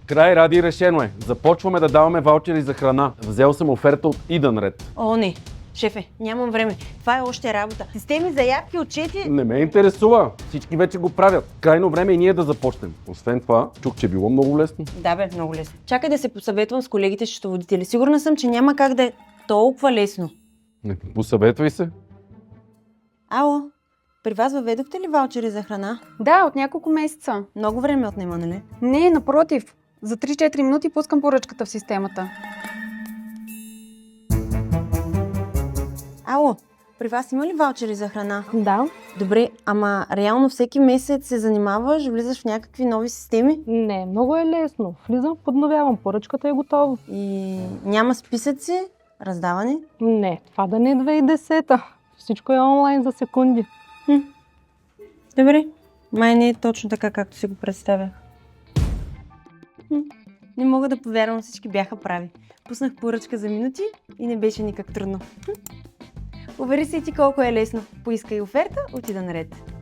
Край, Ради, решено е. Започваме да даваме ваучери за храна. Взел съм оферта от Edenred. О, не. Шефе, нямам време. Това е още работа. Системи, заявки, отчети. Не ме интересува. Всички вече го правят. Крайно време и ние да започнем. Освен това, чух, че било много лесно. Да бе, много лесно. Чакай да се посъветвам с колегите счетоводители. Сигурна съм, че няма как да е толкова лесно. Не, посъветвай се. Ало, при вас въведохте ли ваучери за храна? Да, от няколко месеца. Много време отнема, нали? Не, напротив. За 3-4 минути пускам поръчката в системата. Ало, при вас има ли ваучери за храна? Да. Добре, ама реално всеки месец се занимаваш, влизаш в някакви нови системи Не, много е лесно. Влизам, подновявам поръчката и е готово. и няма списъци, раздаване. Не, това да не е 2010-та. Всичко е онлайн за секунди. Добре, май не е точно така, както си го представях. Не мога да повярвам, всички бяха прави. Пуснах поръчка за минути и не беше никак трудно. Увери се и ти колко е лесно. Поискай оферта, отида наред.